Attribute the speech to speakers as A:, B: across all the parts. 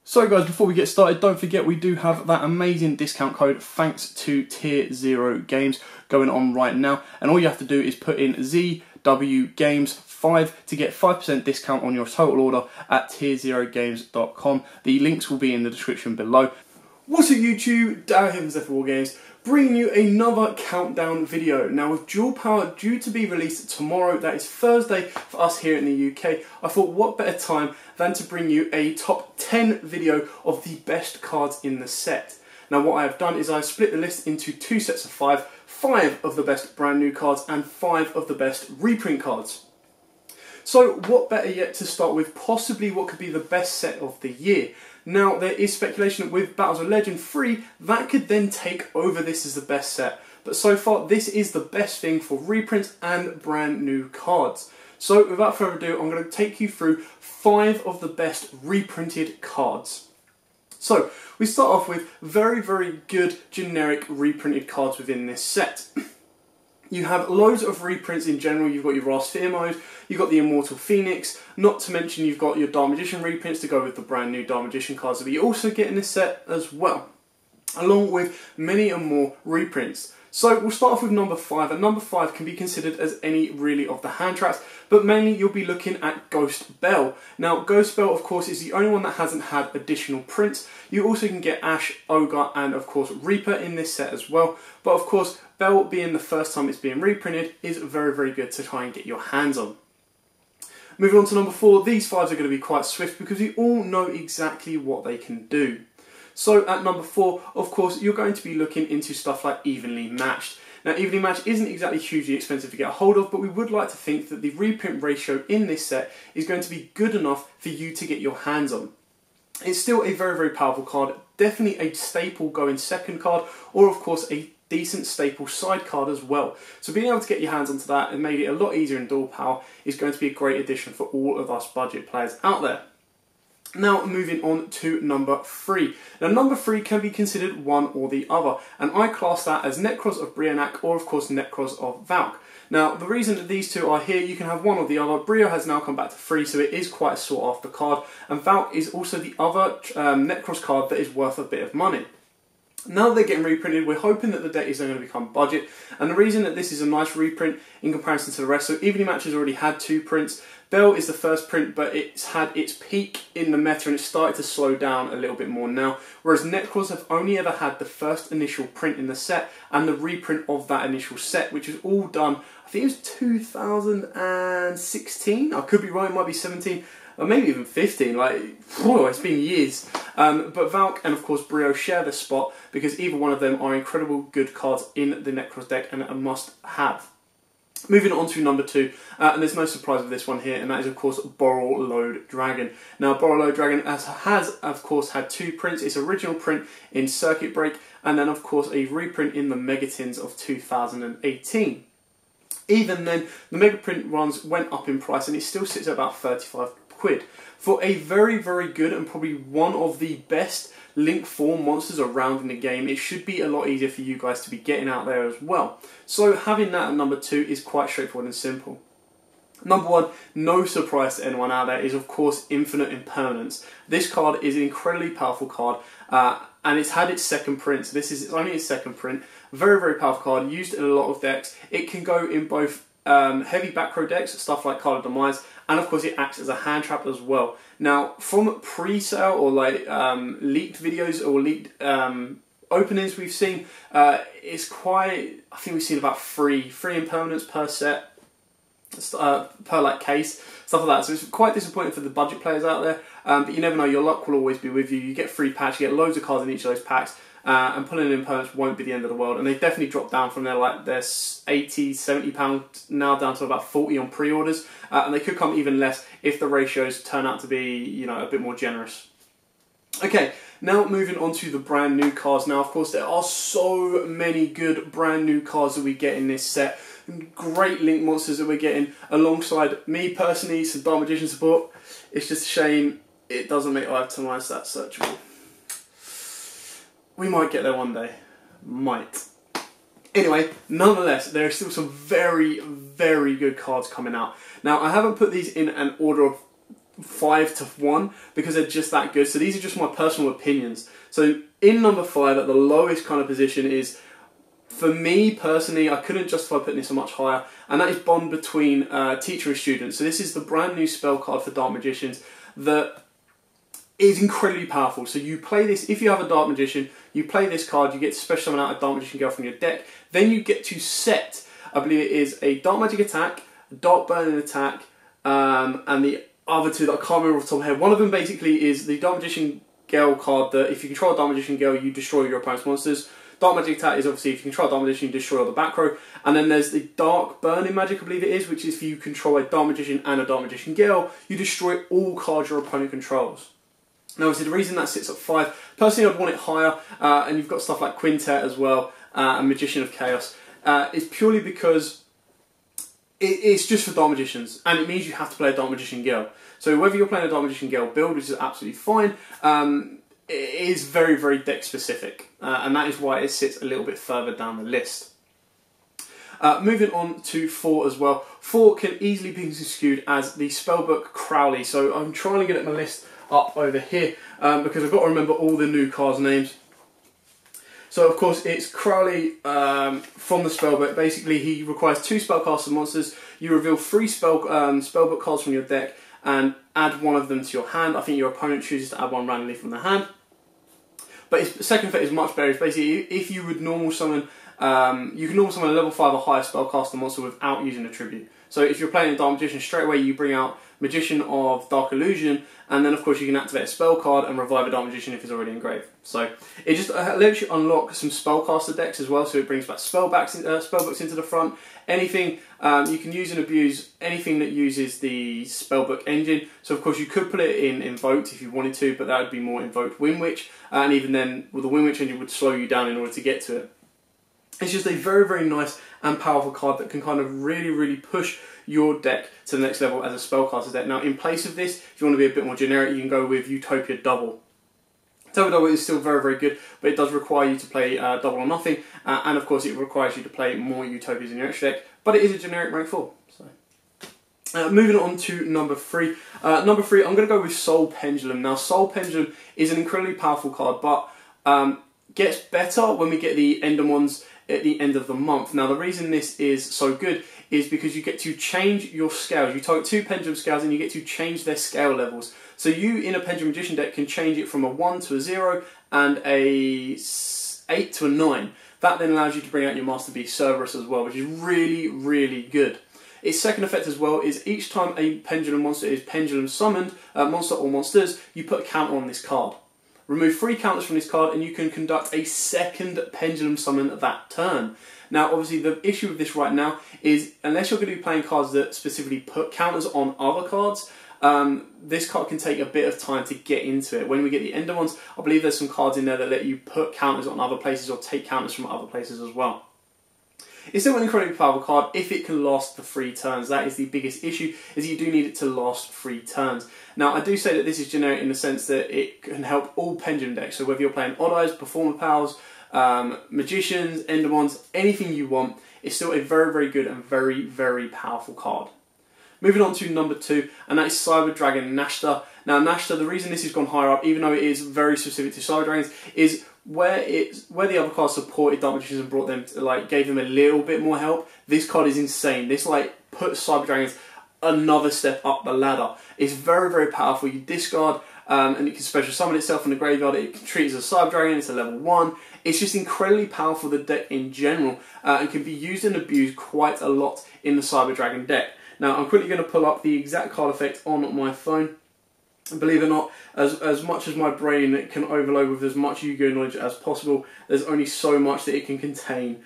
A: So guys, before we get started, don't forget we do have that amazing discount code thanks to Tier 0 Games going on right now. And all you have to do is put in ZWGames5 to get 5% discount on your total order at tier0games.com. The links will be in the description below. What's up YouTube, Darren here from War Games, bringing you another countdown video. Now with Duel Power due to be released tomorrow, that is Thursday for us here in the UK, I thought what better time than to bring you a top 10 video of the best cards in the set. Now what I have done is I've split the list into two sets of five of the best brand new cards and 5 of the best reprint cards. So what better yet to start with possibly what could be the best set of the year. Now there is speculation that with Battles of Legend 3 that could then take over this as the best set. But so far this is the best thing for reprints and brand new cards. So without further ado, I'm going to take you through 5 of the best reprinted cards. So we start off with very good generic reprinted cards within this set. You have loads of reprints in general. You've got your Raw Sphere mode, you've got the Immortal Phoenix, not to mention you've got your Dark Magician reprints to go with the brand new Dark Magician cards that you also get in this set as well, along with many and more reprints. So we'll start off with number 5, and number 5 can be considered as any really of the hand traps, but mainly you'll be looking at Ghost Belle. Now Ghost Belle of course is the only one that hasn't had additional prints. You also can get Ash, Ogre and of course Reaper in this set as well, but of course Belle being the first time it's being reprinted is very good to try and get your hands on. Moving on to number 4, these 5s are going to be quite swift because we all know exactly what they can do. So at number 4, of course, you're going to be looking into stuff like Evenly Matched. Now, Evenly Matched isn't exactly hugely expensive to get a hold of, but we would like to think that the reprint ratio in this set is going to be good enough for you to get your hands on. It's still a very powerful card, definitely a staple going second card, or of course a decent staple side card as well. So being able to get your hands onto that and make it a lot easier in Duel Power is going to be a great addition for all of us budget players out there. Now moving on to number 3. Now number 3 can be considered one or the other, and I class that as Necros of Brionac or of course Necros of Valk. Now the reason that these two are here, you can have one or the other. Brio has now come back to 3, so it is quite a sought after card, and Valk is also the other Necros card that is worth a bit of money. Now that they're getting reprinted, we're hoping that the deck is going to become budget, and the reason that this is a nice reprint in comparison to the rest, so Evenly Match has already had 2 prints. Belle is the first print, but it's had its peak in the meta and it's started to slow down a little bit more now, whereas Necros have only ever had the first initial print in the set and the reprint of that initial set, which was all done, I think it was 2016, I could be wrong, it might be 17, or maybe even 15, like, it's been years. But Valk and of course Brio share the spot because either one of them are incredible good cards in the Necros deck and a must have. Moving on to number 2, and there's no surprise with this one here, and that is of course Borrel Load Dragon. Now Borrel Load Dragon has of course had 2 prints, its original print in Circuit Break, and then of course a reprint in the Megatins of 2018. Even then, the Mega Print runs went up in price and it still sits at about 35 quid. For a very good and probably one of the best Link 4 monsters around in the game, it should be a lot easier for you guys to be getting out there as well. So having that at number 2 is quite straightforward and simple. Number 1, no surprise to anyone out there, is of course Infinite Impermanence. This card is an incredibly powerful card, and it's had its second print, so this is only its second print. Very powerful card, used in a lot of decks. It can go in both heavy back row decks, stuff like Card of Demise, and of course it acts as a hand trap as well. Now from pre-sale or like leaked videos or leaked openings we've seen, it's quite, I think we've seen about three impermanents per set, per like case, stuff like that. So it's quite disappointing for the budget players out there, but you never know, your luck will always be with you. You get free packs, you get loads of cards in each of those packs, and pulling in impermanence won't be the end of the world. And they've definitely dropped down from their £80, £70 now down to about 40 on pre-orders, and they could come even less if the ratios turn out to be, you know, a bit more generous. Okay, now moving on to the brand new cards. Now of course there are so many good brand new cards that we get in this set. Great Link monsters that we're getting alongside me personally, some Dark Magician support. It's just a shame it doesn't make Eye of Demise that searchable. We might get there one day. Might. Anyway, nonetheless, there are still some very good cards coming out. Now, I haven't put these in an order of 5 to 1 because they're just that good. So these are just my personal opinions. So in number 5 at the lowest kind of position is, for me personally, I couldn't justify putting this much higher, and that is Bond between teacher and student. So this is the brand new spell card for Dark Magicians that is incredibly powerful. So you play this, if you have a Dark Magician, you play this card, you get to special summon out a Dark Magician Girl from your deck, then you get to set, I believe it is a Dark Magic attack, a Dark Burning attack, and the other two that I can't remember off the top of my head. One of them basically is the Dark Magician Girl card that if you control a Dark Magician Girl, you destroy your opponent's monsters. Dark Magic attack is obviously if you control a Dark Magician, you destroy all the back row. And then there's the Dark Burning Magic, I believe it is, which is if you control a Dark Magician and a Dark Magician Girl, you destroy all cards your opponent controls. Now obviously the reason that sits at 5, personally I'd want it higher, and you've got stuff like Quintet as well, and Magician of Chaos, is purely because it's just for Dark Magicians, and it means you have to play a Dark Magician Girl. So whether you're playing a Dark Magician Girl build, which is absolutely fine, it is very, very deck specific, and that is why it sits a little bit further down the list. Moving on to 4 as well. 4 can easily be skewed as the Spellbook Crowley. So I'm trying to get my list up over here because I've got to remember all the new cards' names. So of course it's Crowley from the Spellbook. Basically he requires 2 spellcaster monsters. You reveal 3 Spellbook cards from your deck and add one of them to your hand. I think your opponent chooses to add one randomly from the hand. But its second effect is much better. It's basically if you would normal summon, you can normal summon a level 5 or higher spellcaster monster without using a tribute. So if you're playing a Dark Magician, straight away you bring out Magician of Dark Illusion, and then of course you can activate a spell card and revive a Dark Magician if it's already engraved. So it just lets you unlock some spellcaster decks as well, so it brings back spellbooks into the front. Anything you can use and abuse, anything that uses the spellbook engine. So of course you could put it in Invoked if you wanted to, but that would be more Invoked Windwitch, and even then well, the Windwitch engine would slow you down in order to get to it. It's just a very, very nice and powerful card that can kind of really, really push your deck to the next level as a spellcaster deck. Now, in place of this, if you want to be a bit more generic, you can go with Utopia Double. Utopia Double is still very, very good, but it does require you to play double or nothing, and of course it requires you to play more Utopias in your extra deck, but it is a generic rank 4. So. Moving on to number 3. Number 3, I'm going to go with Soul Pendulum. Now, Soul Pendulum is an incredibly powerful card, but gets better when we get the Endermons at the end of the month. Now the reason this is so good is because you get to change your scales. You target 2 Pendulum scales and you get to change their scale levels. So you in a Pendulum Magician deck can change it from a 1 to a 0 and a 8 to a 9. That then allows you to bring out your Master Beast Cerberus as well, which is really, really good. Its second effect as well is each time a Pendulum monster is Pendulum summoned, monster or monsters, you put a counter on this card. Remove 3 counters from this card and you can conduct a second Pendulum summon that turn. Now obviously the issue with this right now is unless you're going to be playing cards that specifically put counters on other cards, this card can take a bit of time to get into it. When we get the Ender ones, I believe there's some cards in there that let you put counters on other places or take counters from other places as well. It's still an incredibly powerful card if it can last the 3 turns. That is the biggest issue, is you do need it to last 3 turns. Now I do say that this is generic in the sense that it can help all Pendulum decks, so whether you're playing Odd Eyes, Performer Pals, Magicians, Endermons, anything you want, it's still a very, very good and very, very powerful card. Moving on to number 2, and that is Cyber Dragon Nashta. Now Nashta, the reason this has gone higher up, even though it is very specific to Cyber Dragons, is where the other cards supported Dark Magicians and brought them to, gave them a little bit more help. This card is insane. This puts Cyber Dragons another step up the ladder. It's very, very powerful. You discard and it can special summon itself in the graveyard. It can treat it as a Cyber Dragon. It's a level 1. It's just incredibly powerful, the deck in general, and can be used and abused quite a lot in the Cyber Dragon deck. Now I'm quickly going to pull up the exact card effect on my phone. Believe it or not, as much as my brain can overload with as much Yu-Gi-Oh knowledge as possible, there's only so much that it can contain.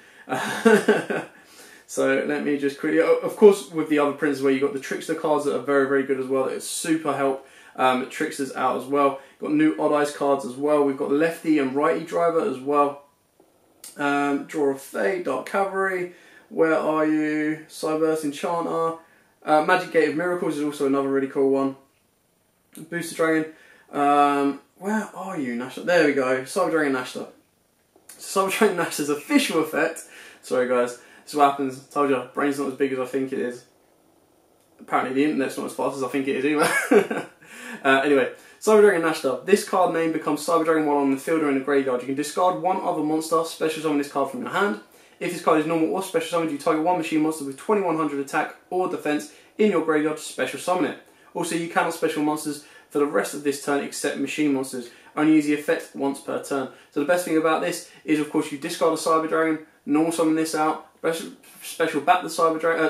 A: So let me just quickly, of course with the other prints where you've got the Trickster cards that are very, very good as well, that super help Tricksters out as well. Got new Odd Eyes cards as well. We've got Lefty and Righty Driver as well. Draw of Fate, Dark Cavalry, Where Are You, Cyberburst Enchanter, Magic Gate of Miracles is also another really cool one. Booster Dragon, where are you, Nashta? There we go, Cyber Dragon Nashta. Cyber Dragon Nashta's official effect. Sorry guys, this is what happens. I told you, brain's not as big as I think it is. Apparently the internet's not as fast as I think it is either. Anyway, Cyber Dragon Nashta. This card name becomes Cyber Dragon while on the field or in the graveyard. You can discard one other monster, special summon this card from your hand. If this card is normal or special summoned, you target one machine monster with 2100 attack or defense in your graveyard to special summon it. Also, you cannot special monsters for the rest of this turn except machine monsters. Only use the effect once per turn. So the best thing about this is, of course, you discard a Cyber Dragon, normal summon this out, special back the Cyber Dragon,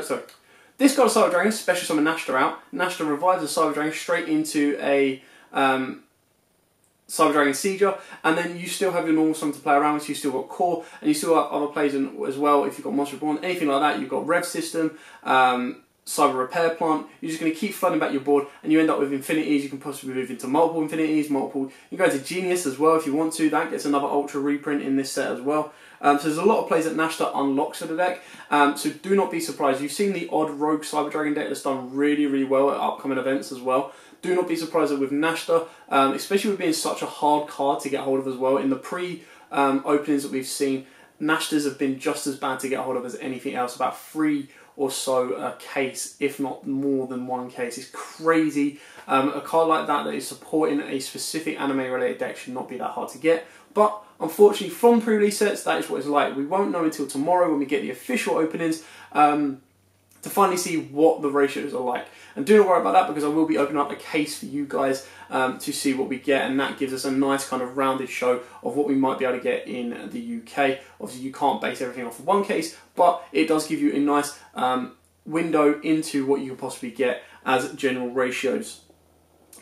A: discard a Cyber Dragon, special summon Nashta out. Nashta revives the Cyber Dragon straight into a Cyber Dragon Sieger, and then you still have your normal summon to play around with, so you still got core, and you still have other plays as well. If you've got Monster Reborn, anything like that, you've got Rev System, Cyber Repair Plant. You're just going to keep flooding back your board, and you end up with infinities. You can possibly move into multiple infinities, you can go into Genius as well if you want to. That gets another Ultra reprint in this set as well. So there's a lot of plays that Nashta unlocks for the deck, so do not be surprised. You've seen the odd Rogue Cyber Dragon deck that's done really, really well at upcoming events as well. Do not be surprised that with Nashta, especially with being such a hard card to get hold of as well. In the pre-openings that we've seen, Nashtas have been just as bad to get hold of as anything else. About 3 or so a case, if not more than 1 case. It's crazy. A card like that is supporting a specific anime-related deck should not be that hard to get. But unfortunately, from pre-release sets, that is what it's like. We won't know until tomorrow when we get the official openings to finally see what the ratios are like. And do not worry about that, because I will be opening up a case for you guys to see what we get, and that gives us a nice kind of rounded show of what we might be able to get in the UK. Obviously, you can't base everything off of 1 case, but it does give you a nice window into what you can possibly get as general ratios.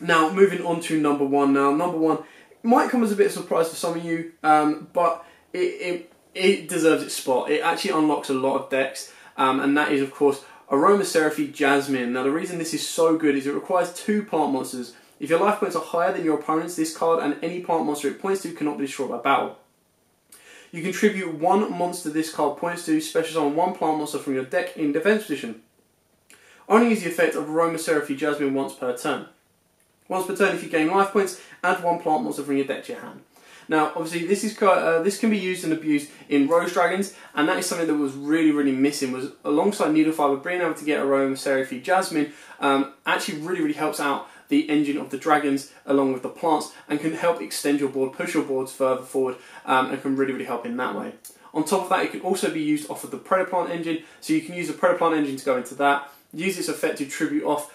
A: Now, moving on to number 1 now. Number 1 might come as a bit of a surprise to some of you, but it deserves its spot. It actually unlocks a lot of decks, and that is, of course, Aromatherapy Jasmine. Now, the reason this is so good is it requires 2 plant monsters. If your life points are higher than your opponent's, this card and any plant monster it points to cannot be destroyed by battle. You contribute 1 monster this card points to, special summon 1 plant monster from your deck in defense position. Only use the effect of Aromatherapy Jasmine once per turn. Once per turn, if you gain life points, add 1 plant monster from your deck to your hand. Now, obviously, this can be used and abused in Rose Dragons, and that is something that was really, really missing. Was alongside Needlefire, being able to get Aromatherapy Jasmine actually really, really helps out the engine of the dragons along with the plants, and can help extend your board, push your boards further forward, and can really, really help in that way. On top of that, it can also be used off of the Predator Plant engine, so you can use the Predator Plant engine to go into that. Use its effect to tribute off.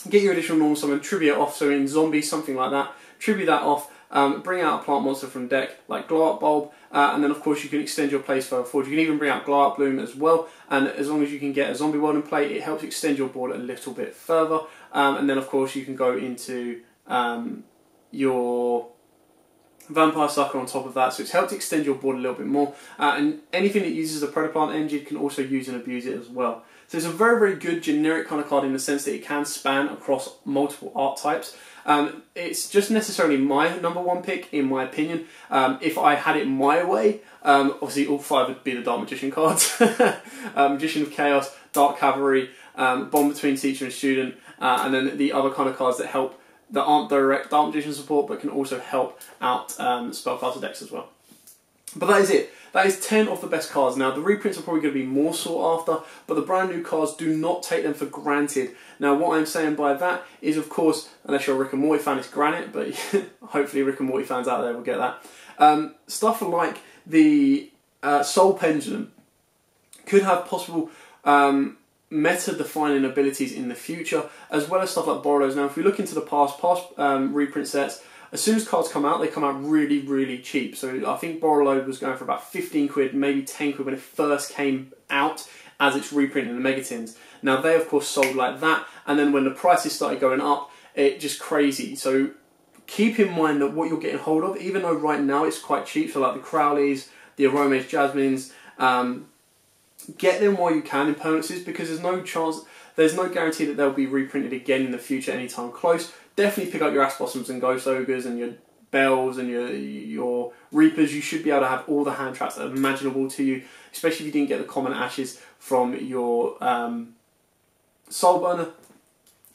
A: Get your additional normal summon, tribute off, so in Zombie, something like that, tribute that off, bring out a plant monster from deck, like Glow Up Bulb, and then of course you can extend your plays further forward. You can even bring out Glow Up Bloom as well, and as long as you can get a Zombie World in play, it helps extend your board a little bit further, and then of course you can go into your Vampire Sucker on top of that, so it's helped extend your board a little bit more, and anything that uses the Predator Plant engine can also use and abuse it as well. So it's a very, very good generic kind of card in the sense that it can span across multiple art types. It's just necessarily my number 1 pick, in my opinion. If I had it my way, obviously all 5 would be the Dark Magician cards. Magician of Chaos, Dark Cavalry, Bond between teacher and student, and then the other kind of cards that help, that aren't direct Dark Magician support, but can also help out spellcaster decks as well. But that is it. That is 10 of the best cards. Now, the reprints are probably going to be more sought after, but the brand new cards, do not take them for granted. Now, what I'm saying by that is, of course, unless you're a Rick and Morty fan, it's granite, but hopefully Rick and Morty fans out there will get that. Stuff like the Soul Pendulum could have possible meta-defining abilities in the future, as well as stuff like Borrowers. Now, if we look into the past reprint sets, as soon as cards come out, they come out really, really cheap. So I think Borrowload was going for about 15 quid, maybe 10 quid when it first came out as its reprint in the Megatins. Now they of course sold like that, and then when the prices started going up, it just crazy. So keep in mind that what you're getting hold of, even though right now it's quite cheap, so like the Crowleys, the Aromatherapy Jasmines, get them while you can in Impermanences, because there's no guarantee that they'll be reprinted again in the future anytime close. Definitely pick up your Ass Blossoms and Ghost Ogres and your Bells and your Reapers. You should be able to have all the hand traps that are imaginable to you, especially if you didn't get the common Ashes from your Soul Burner.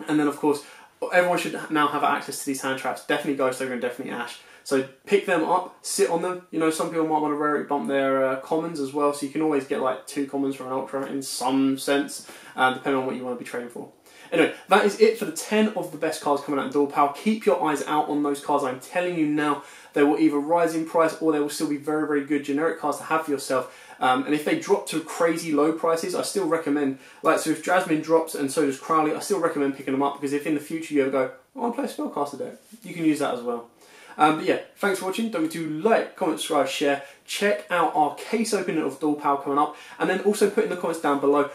A: And then of course, everyone should now have access to these hand traps. Definitely Ghost Ogre and definitely Ash. So pick them up, sit on them. You know, some people might want to rarity bump their commons as well, so you can always get like 2 commons from an Ultra in some sense, depending on what you want to be trading for. Anyway, that is it for the 10 of the best cards coming out in Duel Power. Keep your eyes out on those cards. I'm telling you now, they will either rise in price or they will still be very, very good generic cards to have for yourself. And if they drop to crazy low prices, I still recommend, like, so if Jasmine drops and so does Crowley, I still recommend picking them up, because if in the future you ever go, I want to play a spellcaster deck, you can use that as well. But yeah, thanks for watching. Don't forget to like, comment, subscribe, share. Check out our case opening of Duel Power coming up, and then also put in the comments down below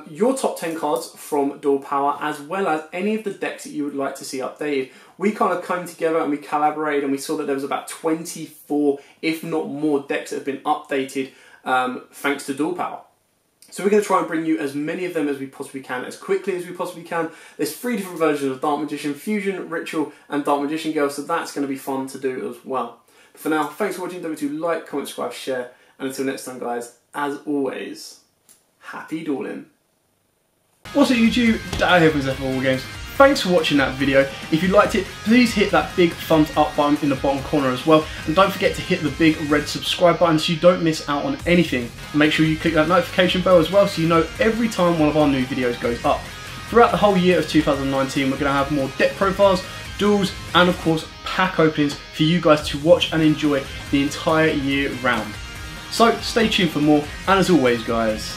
A: your top 10 cards from Duel Power, as well as any of the decks that you would like to see updated. We kind of came together and we collaborated, and we saw that there was about 24, if not more, decks that have been updated thanks to Duel Power. So we're going to try and bring you as many of them as we possibly can, as quickly as we possibly can. There's 3 different versions of Dark Magician, Fusion, Ritual, and Dark Magician Girl, so that's going to be fun to do as well. But for now, thanks for watching. Don't forget to like, comment, subscribe, share, and until next time, guys, as always, happy dueling. What's up, YouTube? Dan here from Untitled Games. Thanks for watching that video. If you liked it, please hit that big thumbs up button in the bottom corner as well. And don't forget to hit the big red subscribe button so you don't miss out on anything. Make sure you click that notification bell as well so you know every time one of our new videos goes up. Throughout the whole year of 2019, we're going to have more deck profiles, duels, and of course pack openings for you guys to watch and enjoy the entire year round. So stay tuned for more, and as always, guys,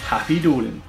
A: happy dueling.